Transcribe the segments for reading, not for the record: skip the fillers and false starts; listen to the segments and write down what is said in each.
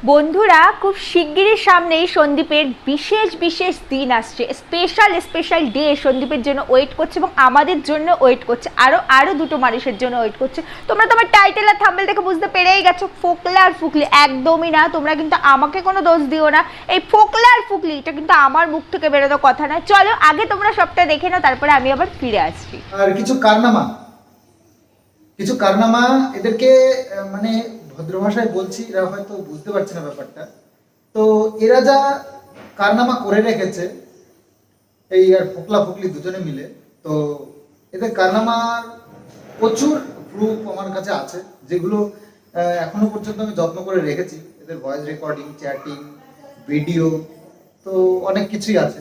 বন্ধুরা, খুব শিগগিরই সামনেই সন্দীপের বিশেষ বিশেষ দিন আসছে। স্পেশাল স্পেশাল ডে সন্দীপের জন্য ওয়েট করছে এবং আমাদের জন্য ওয়েট করছে, আরও আরও দুটো মানুষের জন্য ওয়েট করছে। তোমরা তোমার টাইটেল আর থাম্বনেল দেখে বুঝতে পেরেই গেছো, ফোকলা আর ফুকলি। একদমই না, তোমরা কিন্তু আমাকে কোনো দোষ দিও না। এই ফোকলা আর ফুকলি এটা কিন্তু আমার মুখ থেকে বেরোনো কথা নয়। চলো আগে তোমরা সবটা দেখে নাও, তারপরে আমি আবার ফিরে আসছি। আর কিছু কারনামা এদেরকে মানে ভদ্র ভাষায় বলছি, এরা হয়তো বুঝতে পারছে না ব্যাপারটা। তো এরা যা কারনামা করে রেখেছে, এই আর ফোকলা ফোকলি দুজনে মিলে, তো এদের কারনামার প্রচুর প্রুফ আমার কাছে আছে, যেগুলো এখনো পর্যন্ত আমি যত্ন করে রেখেছি। এদের ভয়েস রেকর্ডিং, চ্যাটিং, ভিডিও, তো অনেক কিছুই আছে।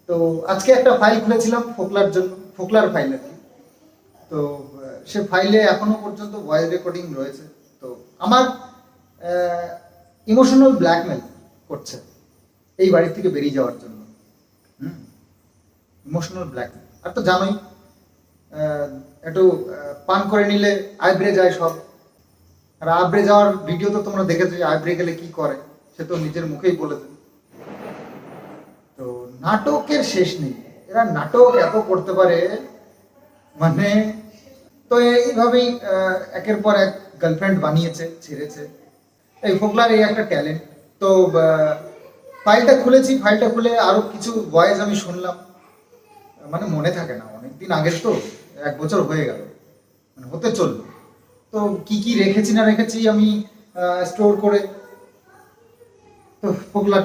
তো আজকে একটা ফাইল খুলেছিলাম ফোকলার জন্য, ফোকলার ফাইল আর কি। তো সে ফাইলে এখনো পর্যন্ত ভয়েস রেকর্ডিং রয়েছে। তো আমার ইমোশনাল ব্ল্যাকমেল করছে এই বাড়ি থেকে বেরিয়ে যাওয়ার জন্য। Emotional blackmail. আর তো জানোই, একটু পান করে নিলে আইব্রে যায় সব। আর আইব্রে যাওয়ার ভিডিও তো তোমরা দেখেছো, আইব্রে গেলে কি করে সে তো নিজের মুখেই বলেছে। তো নাটকের শেষ নেই, এরা নাটক এত করতে পারে, মানে তো এইভাবেই একের পর এক গার্লফ্রেন্ড বানিয়েছে, ছেড়েছে। এই ফোকলার এই একটা ট্যালেন্ট। তো ফাইলটা খুলেছি, ফাইলটা খুলে আরো কিছু ভয়েস আমি শুনলাম। মানে মনে থাকে না, অনেকদিন আগের তো, 1 বছর হয়ে গেল, মানে হতে চললো। তো কি কি রেখেছি না রেখেছি আমি স্টোর করে, তো ফোকলার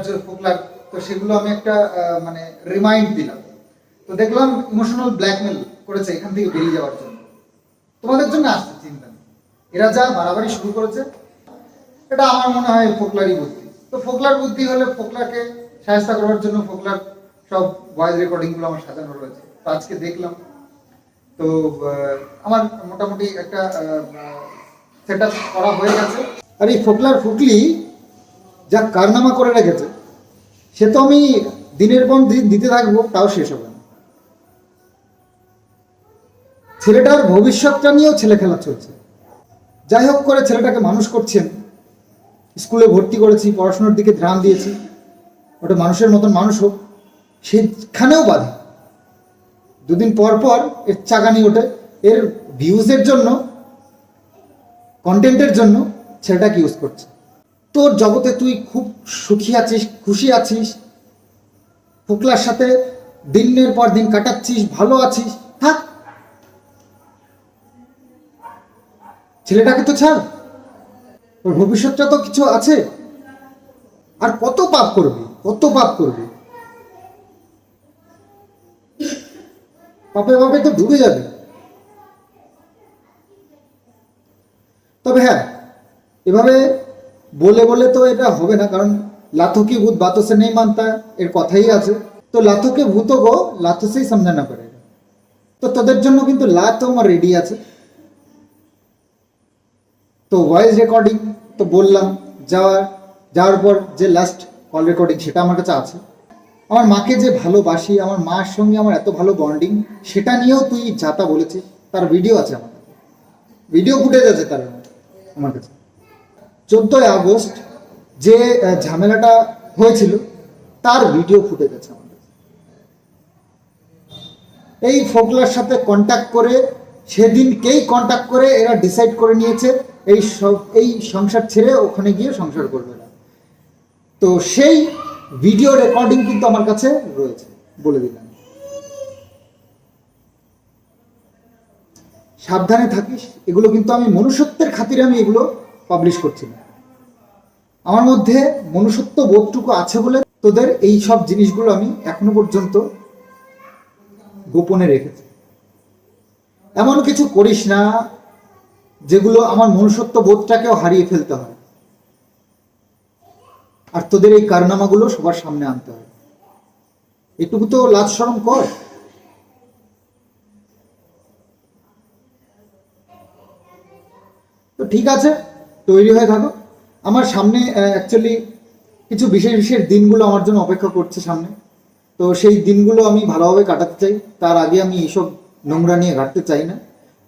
তো সেগুলো আমি একটা মানে রিমাইন্ড দিলাম। তো দেখলাম ইমোশনাল ব্ল্যাকমেল করেছে এখান থেকে বেরিয়ে যাওয়ার জন্য। তোমাদের জন্য আসছে, চিন্তা নেই। এরা যা বাড়াবাড়ি শুরু করেছে, এটা আমার মনে হয় ফোকলারই বুদ্ধি। তো ফোকলার বুদ্ধি হলে ফোকলাকে সাহায্য করার জন্য ফোকলার সব ভয়েস রেকর্ডিংগুলো আমার সাজানো রয়েছে। তো আজকে দেখলাম, তো আমার মোটামুটি একটা সেট আপ করা হয়ে গেছে। আর এই ফোকলার ফুকলি যা কারনামা করে রেখেছে, সে তো আমি দিনের পর দিন দিতে থাকবো, তাও শেষ হবে না। ছেলেটার ভবিষ্যৎটা নিয়েও ছেলে খেলা চলছে। যাই হোক করে ছেলেটাকে মানুষ করছেন, স্কুলে ভর্তি করেছি, পড়াশোনার দিকে ধ্যান দিয়েছি, ওটা মানুষের মতন মানুষ হোক, সেখানেও বাধা। দুদিন পর পর এর চাগানি ওঠে, এর ভিউজের জন্য, কন্টেন্টের জন্য ছেলেটাকে ইউজ করছে। তোর জগতে তুই খুব সুখী আছিস, খুশি আছিস, ফোকলার সাথে দিনের পর দিন কাটাচ্ছিস, ভালো আছিস, থাক। ছেলেটাকে তো ছাড়, ওর ভবিষ্যৎটা তো কিছু আছে। আর কত পাপ করবি, কত পাপ করবি, পাপে পাপে তো ডুবে যাবে। তবে হ্যাঁ, এভাবে বলে বলে তো এটা হবে না, কারণ লাথো কি ভূত বাতোं से नहीं मानता, এর কথাই আছে। তো লাথো কে ভূতों को लाथों से ही समझाना पड़ेगा। তো তোদের জন্য কিন্তু লাথ আমার রেডি আছে। তো ভয়েস রেকর্ডিং তো বললাম, যাওয়ার পর যে লাস্ট কল রেকর্ডিং সেটা আমার কাছে আছে। আমার মাকে যে ভালোবাসি, আমার মার সঙ্গে আমার এত ভালো বন্ডিং, সেটা নিয়েও তুই যাতা বলেছিস, তার ভিডিও আছে আমার কাছে, ভিডিও ফুটেজ আছে তার আমার কাছে। 14ই আগস্ট যে ঝামেলাটা হয়েছিল, তার ভিডিও ফুটেজ আছে আমার কাছে। এই ফোকলার সাথে কন্ট্যাক্ট করে, সেদিনকেই কন্ট্যাক্ট করে এরা ডিসাইড করে নিয়েছে এই সংসার ছেড়ে ওখানে গিয়ে সংসার করবে না। তো সেই ভিডিও রেকর্ডিং কিন্তু আমার কাছে রয়েছে, বলে দিলাম। সাবধানে থাকিস, এগুলো কিন্তু আমি মনুষ্যত্বের খাতিরে আমি এগুলো পাবলিশ করছি না। আমার মধ্যে মনুষ্যত্ব বোধটুকু আছে বলে তোদের এই সব জিনিসগুলো আমি এখনো পর্যন্ত গোপনে রেখেছি। এমন কিছু করিস না যেগুলো আমার মনুষ্যত্ব বোধটাকেও হারিয়ে ফেলতে হয়। আর তোদের এই কারনামাগুলো সবার সামনে আনতে হয়, এটুকু তো লাজ শরম কর। তো ঠিক আছে, তৈরি হয়ে থাকো। আমার সামনে অ্যাকচুয়ালি কিছু বিশেষ বিশেষ দিনগুলো আমার জন্য অপেক্ষা করছে সামনে। তো সেই দিনগুলো আমি ভালোভাবে কাটাতে চাই, তার আগে আমি এইসব নোংরা নিয়ে ঘাটতে চাই না।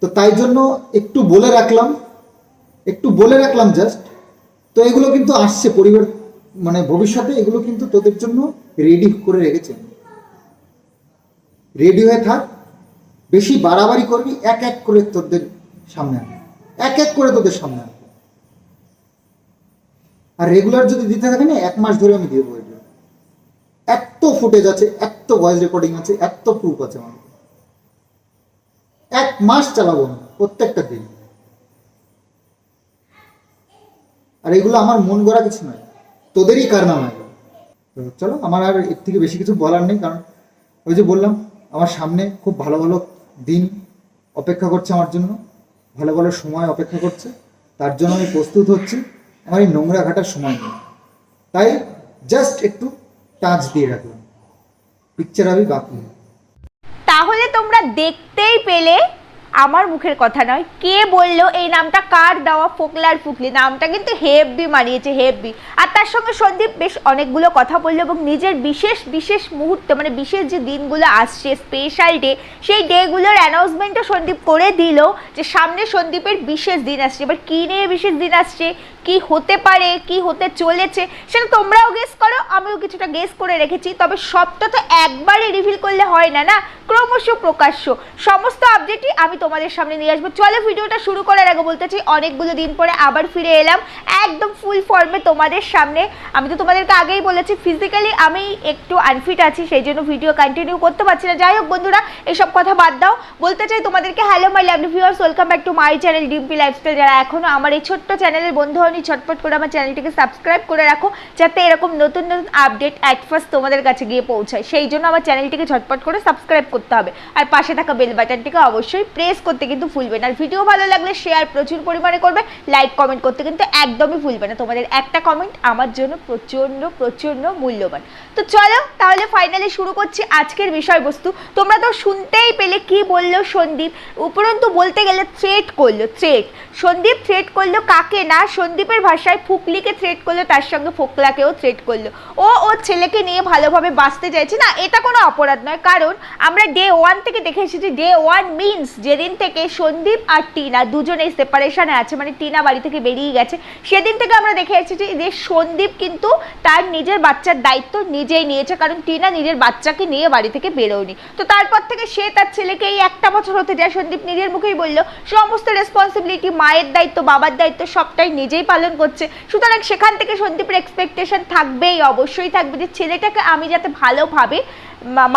তো তাই জন্য একটু বলে রাখলাম জাস্ট তো এগুলো কিন্তু আসছে পরিবার, মানে ভবিষ্যতে এগুলো কিন্তু তোদের জন্য রেডি করে রেখেছেন। রেডি হয়ে থাক, বেশি বাড়াবাড়ি করবি, এক এক করে তোদের সামনে আনবে, এক এক করে তোদের সামনে আনবে। আর রেগুলার যদি দিতে থাকে না, 1 মাস ধরে আমি দিয়ে দেবো। এত ফুটেজ আছে, এত ভয়েস রেকর্ডিং আছে, এত প্রুফ আছে আমার। 1 মাস চালাবো না প্রত্যেকটা দিন। আর এগুলো আমার মন গড়া কিছু নয়, তোদেরই কারনামা এগুলো। তো চলো, আমার আর এর থেকে বেশি কিছু বলার নেই, কারণ ওই যে বললাম, আমার সামনে খুব ভালো ভালো দিন অপেক্ষা করছে আমার জন্য, ভালো ভালো সময় অপেক্ষা করছে, তার জন্য আমি প্রস্তুত হচ্ছি। আমার এই নোংরা ঘাটার সময় নেই, তাই জাস্ট একটু টাচ দিয়ে রাখলাম, পিকচার আমি বাকি। তাহলে তোমরা দেখতেই পেলে, আমার মুখের কথা নয়, কে বললো এই নামটা কার দেওয়া, ফোকলার ফুকলি, নামটা কিন্তু হেভি মানিয়েছে, হেভি। আর তার সঙ্গে সন্দীপ বেশ অনেকগুলো কথা বললো এবং নিজের বিশেষ বিশেষ মুহূর্ত, মানে বিশেষ যে দিনগুলো আসছে, স্পেশাল ডে, সেই ডেগুলোর অ্যানাউন্সমেন্টও সন্দীপ করে দিল যে সামনে সন্দীপের বিশেষ দিন আসছে। এবার কী নিয়ে বিশেষ দিন আসছে, কি হতে পারে, কি হতে চলেছে, সেটা তোমরাও গেস করো, আমিও কিছুটা গেস করে রেখেছি। তবে সবটা তো একবারে রিভিল করলে হয় না, না, ক্রমশ প্রকাশ্য সমস্ত আপডেটই আমি তোমাদের সামনে নিয়ে আসবো। চলো, ভিডিওটা শুরু করার আগে বলতে চাই, অনেকগুলো দিন পরে আবার ফিরে এলাম একদম ফুল ফর্মে তোমাদের সামনে। আমি তো তোমাদেরকে আগেই বলেছি, ফিজিক্যালি আমি একটু আনফিট আছি, সেই জন্য ভিডিও কন্টিনিউ করতে পারছি না। যাই হোক বন্ধুরা, এসব কথা বাদ দাও, বলতে চাই তোমাদেরকে, hello my lovely viewers, welcome back to my channel Dimpi lifestyle. যারা এখনো আমার এই ছোট্ট চ্যানেলের বন্ধু হয়নি, ঝটপট করে আমার চ্যানেলটিকে সাবস্ক্রাইব করে রাখো, যাতে এরকম নতুন নতুন আপডেট অ্যাট ফার্স্ট তোমাদের কাছে গিয়ে পৌঁছায়। সেই জন্য আমার চ্যানেলটিকে ঝটপট করে সাবস্ক্রাইব করতে হবে, আর পাশে থাকা বেল বাটনটিকে অবশ্যই প্রেস করতে কিন্তু ভুলবে না। আর ভিডিও ভালো লাগলে শেয়ার প্রচুর পরিমাণে করবে, লাইক কমেন্ট করতে কিন্তু একদমই ভুলবে না। তোমাদের একটা কমেন্ট আমার জন্য প্রচণ্ড প্রচণ্ড মূল্যবান। তো চলো তাহলে ফাইনালি শুরু করছি আজকের বিষয়বস্তু। তোমরা তো শুনতেই পেলে কি বললো সন্দীপ, উপরন্তু বলতে গেলে থ্রেট করলো, থ্রেট। সন্দীপ থ্রেট করলো কাকে না, সন্দীপের ভাষায় ফুকলিকে থ্রেট করলো, তার সঙ্গে ফোকলাকেও থ্রেট করলো। ও ওর ছেলেকে নিয়ে ভালোভাবে বাঁচতে চাইছে না, এটা কোনো অপরাধ নয়, কারণ আমরা ডে 1 থেকে দেখে এসেছি। ডে 1 মিনস যেদিন থেকে সন্দীপ আর টিনা দুজনেই সেপারেশনে আছে, মানে টিনা বাড়ি থেকে বেরিয়ে গেছে, সেদিন থেকে আমরা দেখে এসেছি যে সন্দীপ কিন্তু তার নিজের বাচ্চার দায়িত্ব নিজেই নিয়েছে, কারণ টিনা নিজের বাচ্চাকে নিয়ে বাড়ি থেকে বেরোয়নি। তো তারপর থেকে সে তার ছেলেকে এই 1টা বছর হতে যায়, সন্দীপ নিজের মুখেই বললো সমস্ত রেসপন্সিবিলিটি, মায়ের দায়িত্ব, বাবার দায়িত্ব সবটাই নিজেই পালন করছে। সুতরাং সেখান থেকে সন্দীপের এক্সপেকটেশন থাকবেই, অবশ্যই থাকবে, যে ছেলেটাকে আমি যাতে ভালোভাবে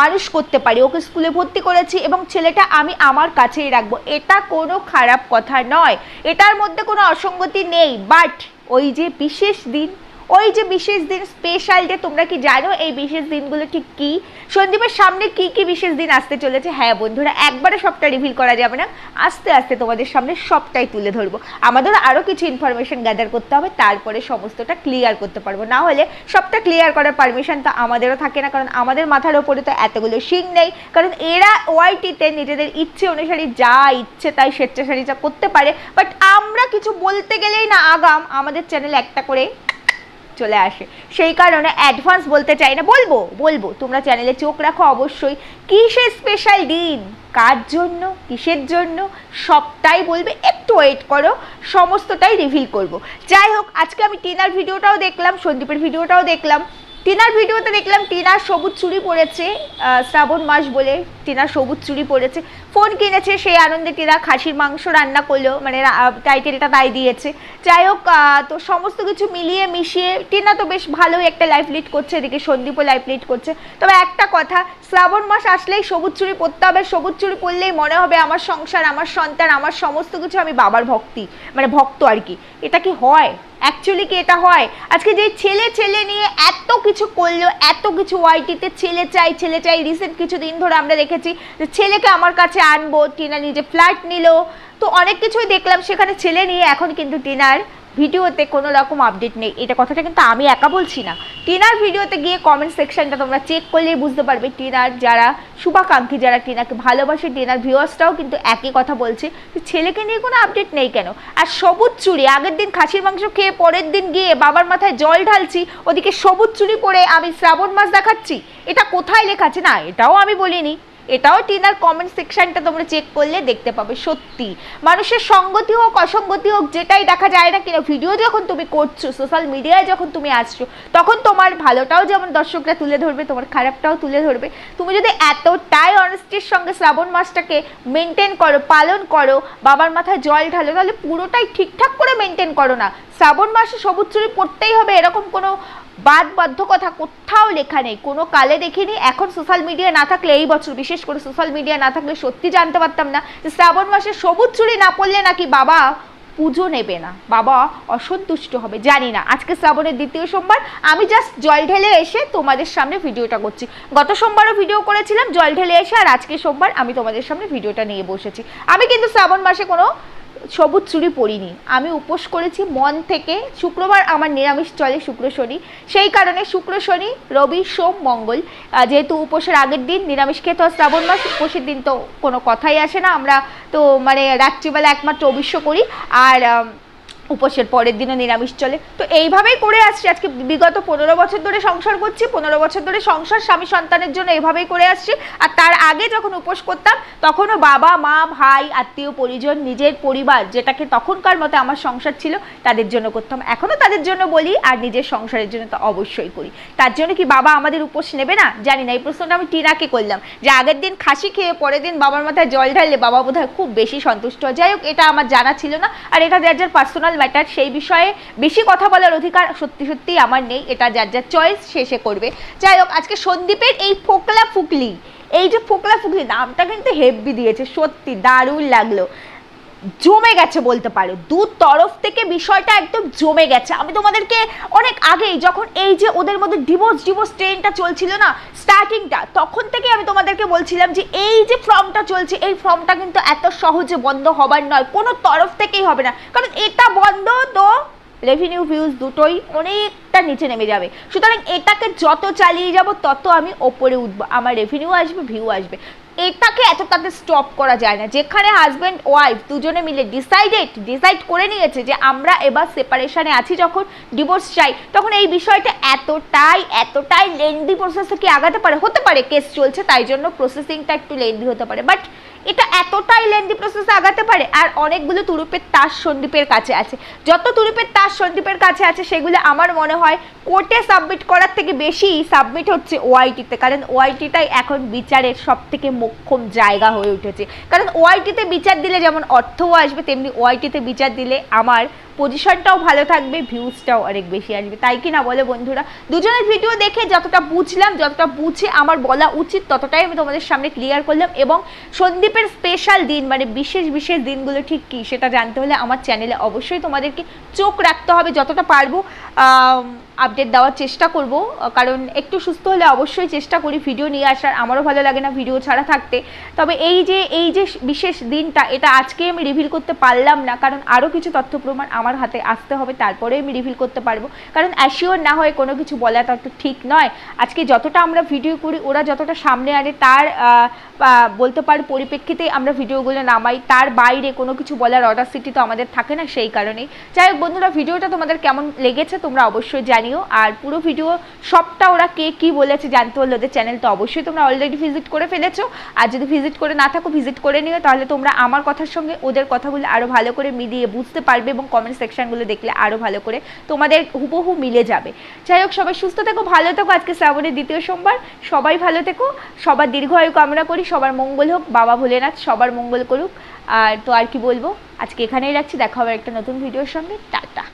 মানুষ করতে পারি, ওকে স্কুলে ভর্তি করেছি এবং ছেলেটা আমি আমার কাছেই রাখবো, এটা কোনো খারাপ কথা নয়, এটার মধ্যে কোনো অসঙ্গতি নেই। বাট ওই যে বিশেষ দিন, ওই যে বিশেষ দিন, স্পেশাল ডে, তোমরা কি জানো এই বিশেষ দিনগুলো ঠিক কী? সন্দীপের সামনে কি কি বিশেষ দিন আসতে চলেছে? হ্যাঁ বন্ধুরা, একবারে সবটা রিভিল করা যাবে না, আস্তে আস্তে তোমাদের সামনে সবটাই তুলে ধরবো। আমাদের আরও কিছু ইনফরমেশন গ্যাদার করতে হবে, তারপরে সমস্তটা ক্লিয়ার করতে পারবো, না হলে সবটা ক্লিয়ার করার পারমিশন তো আমাদেরও থাকে না, কারণ আমাদের মাথার ওপরে তো এতগুলো শিং নেই। কারণ এরা ওয়াইটিতে নিজেদের ইচ্ছে অনুসারে যা ইচ্ছে তাই স্বেচ্ছাচারিতা করতে পারে, বাট আমরা কিছু বলতে গেলেই না আগাম আমাদের চ্যানেল একটা করে চলে আসে, সেই কারণে অ্যাডভান্স বলতে চাই না, বলবো তোমরা চ্যানেলে চোখ রাখো অবশ্যই। কিসের স্পেশাল দিন, কার জন্য, কিসের জন্য, সবটাই বলবে, একটু ওয়েট করো, সমস্তটাই রিভিল করব। যাই হোক, আজকে আমি টিনার ভিডিওটাও দেখলাম, সন্দীপের ভিডিওটাও দেখলাম। টিনার ভিডিওতে দেখলাম টিনার সবুজ চুড়ি পরেছে, শ্রাবণ মাস বলে টিনার সবুজ চুড়ি পরেছে, ফোন কিনেছে, সেই আনন্দে টিনা খাসির মাংস রান্না করলো, মানে টাইটেলটা তাই দিয়েছে। যাই হোক, তো সমস্ত কিছু মিলিয়ে মিশিয়ে টিনা তো বেশ ভালোই একটা লাইফ লিড করছে, এদিকে সন্দীপও লাইফ লিড করছে। তবে একটা কথা, শ্রাবণ মাস আসলেই সবুজ চুড়ি পরতে হবে, সবুজ চুড়ি পরলেই মনে হবে আমার সংসার, আমার সন্তান, আমার সমস্ত কিছু, আমি বাবার ভক্ত আর কি। এটা কি হয়? অ্যাকচুয়ালি কি এটা হয়? আজকে যে ছেলে নিয়ে এত কিছু করলো, এত কিছু ওয়াইটিতে ছেলে চাই, রিসেন্ট কিছু দিন ধরে আমরা দেখেছি যে ছেলেকে আমার কাছে আনবো, টিনা নিজে ফ্ল্যাট নিল, তো অনেক কিছুই দেখলাম সেখানে ছেলে নিয়ে। এখন কিন্তু টিনার ভিডিওতে কোনো রকম আপডেট নেই, এটা কথাটা কিন্তু আমি একা বলছি না। টিনার ভিডিওতে গিয়ে কমেন্ট সেকশনটা তোমরা চেক করলেই বুঝতে পারবে, টিনার যারা শুভাকাঙ্ক্ষী, যারা টিনাকে ভালোবাসে, টিনার ভিউয়ার্সটাও কিন্তু একই কথা বলছে যে ছেলেকে নিয়ে কোনো আপডেট নেই কেন। আর সবুজ চুড়ি, আগের দিন খাসির মাংস খেয়ে পরের দিন গিয়ে বাবার মাথায় জল ঢালছি, ওদিকে সবুজ চুড়ি পরে আমি শ্রাবণ মাস দেখাচ্ছি, এটা কোথায় লেখা আছে? না, এটাও আমি বলিনি, এটাও টিনার কমেন্ট সেকশনটা তোমরা চেক করলে দেখতে পাবে। সত্যি মানুষের সঙ্গতি হোক অসঙ্গতি হোক যেটাই দেখা যায় না কিনা, ভিডিও যখন তুমি করছো, সোশ্যাল মিডিয়ায় যখন তুমি আসছো, তখন তোমার ভালোটাও যেমন দর্শকরা তুলে ধরবে, তোমার খারাপটাও তুলে ধরবে। তুমি যদি এতটাই অনেস্টির সঙ্গে শ্রাবণ মাসটাকে মেনটেন করো, পালন করো, বাবার মাথায় জল ঢালো, তাহলে পুরোটাই ঠিকঠাক করে মেনটেন করো না। শ্রাবণ মাসে সবুজ চুড়ি পরতেই হবে এরকম কোনো বাধ্য কথা কোথাও লেখা নেই, কোনো কালে দেখিনি। এখন সোশ্যাল মিডিয়া না থাকলে, এই বছর বিশেষ করে সোশ্যাল মিডিয়া না থাকলে সত্যি জানতে পারতাম না যে শ্রাবণ মাসে সবুজ চুড়ি না পরলে নাকি বাবা পুজো নেবে না, বাবা অসন্তুষ্ট হবে। জানি না, আজকে শ্রাবণের দ্বিতীয় সোমবার, আমি জাস্ট জল ঢেলে এসে তোমাদের সামনে ভিডিওটা করছি। গত সোমবারও ভিডিও করেছিলাম জল ঢেলে এসে, আর আজকে সোমবার আমি তোমাদের সামনে ভিডিওটা নিয়ে বসেছি। আমি কিন্তু শ্রাবণ মাসে কোনো সবুজ চুড়ি পরিনি, আমি উপোস করেছি মন থেকে। শুক্রবার আমার নিরামিষ চলে, শুক্র শনি, সেই কারণে শুক্র শনি রবি সোম মঙ্গল, যেহেতু উপোসের আগের দিন নিরামিষ খেতে হয়, শ্রাবণ মাস উপোসের দিন তো কোনো কথাই আসে না, আমরা তো মানে রাত্রিবেলা একমাত্র অবিশ্ব করি, আর উপোসের পরের দিনও নিরামিষ চলে। তো এইভাবেই করে আসছি, আজকে বিগত 15 বছর ধরে সংসার করছি, 15 বছর ধরে সংসার স্বামী সন্তানের জন্য এভাবেই করে আসছি। আর তার আগে যখন উপোস করতাম তখনও বাবা মা ভাই আত্মীয় পরিজন নিজের পরিবার, যেটাকে তখনকার মতে আমার সংসার ছিল, তাদের জন্য করতাম, এখনও তাদের জন্য বলি, আর নিজের সংসারের জন্য তো অবশ্যই করি। তার জন্য কি বাবা আমাদের উপোস নেবে না? জানি না, এই প্রশ্নটা আমি টিনাকে করলাম যে আগের দিন খাসি খেয়ে পরের দিন বাবার মাথায় জল ঢাললে বাবা বোধহয় খুব বেশি সন্তুষ্ট হয়। যাই হোক, এটা আমার জানা ছিল না, আর এটা যার যার পার্সোনাল ম্যাটার, সেই বিষয়ে বেশি কথা বলার অধিকার সত্যি সত্যি আমার নেই, এটা যার যার চয়েস শেষে করবে। যাই হোক, আজকে সন্দীপের এই ফোকলা ফুকলি, এই যে ফোকলা ফুকলি নামটা কিন্তু হেভি দিয়েছে, সত্যি দারুণ লাগলো, জমে গেছে বলতে পারো, দু তরফ থেকে বিষয়টা একদম জমে গেছে। আমি তোমাদেরকে অনেক আগেই, যখন এই যে ওদের মধ্যে ডিভোর্স ট্রেনটা চলছিল না স্টার্টিংটা, তখন থেকে আমি তোমাদেরকে বলছিলাম যে এই যে ফর্মটা চলছে, এই ফর্মটা কিন্তু এত সহজে বন্ধ হবার নয়, কোনো তরফ থেকেই হবে না, কারণ এটা বন্ধ তো রেভিনিউ ভিউজ দুটোই অনেকটা নিচে নেমে যাবে। সুতরাং এটাকে যত চালিয়ে যাব তত আমি ওপরে উঠবো, আমার রেভিনিউ আসবে, ভিউ আসবে। এটাকে এত তাতে স্টপ করা যায় না। যেখানে হাজব্যান্ড ওয়াইফ দুজনে মিলে ডিসাইড করে নিয়েছে যে আমরা এবার সেপারেশনে আছি, যখন ডিভোর্স চাই, তখন এই বিষয়টা এতটাই লেন্দি প্রসেসে কি আগাতে পারে? হতে পারে কেস চলছে তাই জন্য প্রসেসিংটা একটু লেন্দি হতে পারে, বাট এটা এতটাই লেন্দি প্রসেসে আগাতে পারে? আর অনেকগুলো তুরুপের তাস সন্দীপের কাছে আছে, যত তুরুপের তাস সন্দীপের কাছে আছে সেগুলো আমার মনে হয় কোর্টে সাবমিট করার থেকে বেশি সাবমিট হচ্ছে ওআইটিতে, কারণ ওআইটিটাই এখন বিচারের সব থেকে মোক্ষম জায়গা হয়ে উঠেছে। কারণ ওআইটিতে বিচার দিলে যেমন অর্থও আসবে, তেমনি ওআইটিতে বিচার দিলে আমার পজিশনটাও ভালো থাকবে, ভিউজটাও অনেক বেশি আসবে, তাই কি না বলে বন্ধুরা? দুজনের ভিডিও দেখে যতটা বুঝলাম, যতটা বুঝে আমার বলা উচিত ততটাই আমি তোমাদের সামনে ক্লিয়ার করলাম। এবং সন্দীপের স্পেশাল দিন মানে বিশেষ দিনগুলো ঠিক কী সেটা জানতে হলে আমার চ্যানেলে অবশ্যই তোমাদেরকে চোখ রাখতে হবে, যতটা পারবো আপডেট দেওয়ার চেষ্টা করব, কারণ একটু সুস্থ হলে অবশ্যই চেষ্টা করি ভিডিও নিয়ে আসার, আমারও ভালো লাগে না ভিডিও ছাড়া থাকতে। তবে এই যে বিশেষ দিনটা, এটা আজকে আমি রিভিল করতে পারলাম না, কারণ আরও কিছু তথ্য প্রমাণ আমার হাতে আসতে হবে, তারপরে আমি রিভিল করতে পারবো, কারণ অ্যাসিওর না হয়ে কোনো কিছু বলা তো একটু ঠিক নয়। আজকে যতটা আমরা ভিডিও করি, ওরা যতটা সামনে আনে, তার বলতে পার পরিপ্রেক্ষিতে আমরা ভিডিওগুলো নামাই, তার বাইরে কোনো কিছু বলার অডাসিটি তো আমাদের থাকে না, সেই কারণেই। যাই হোক বন্ধুরা, ভিডিওটা তোমাদের কেমন লেগেছে তোমরা অবশ্যই জানিও, আর পুরো ভিডিও সবটা ওরা কে কী বলেছে জানতে হলে ওদের চ্যানেল তো অবশ্যই তোমরা অলরেডি ভিজিট করে ফেলেছো, আর যদি ভিজিট করে না থাকো ভিজিট করে নিও, তাহলে তোমরা আমার কথার সঙ্গে ওদের কথাগুলো আরও ভালো করে মিলিয়ে বুঝতে পারবে, এবং কমেন্ট সেকশনগুলো দেখলে আরও ভালো করে তোমাদের হুবহু মিলে যাবে। যাই হোক, সবাই সুস্থ থেকো, ভালো থেকো। আজকে শ্রাবণের দ্বিতীয় সোমবার, সবাই ভালো থেকো, সবার দীর্ঘায়ু কামনা করি, সবার মঙ্গল হোক, বাবা ভোলেনাথ সবার মঙ্গল করুক। আর তো আর কি বলবো, আজকে এখানেই রাখছি, দেখা হবে একটা নতুন ভিডিওর সঙ্গে, টাটা।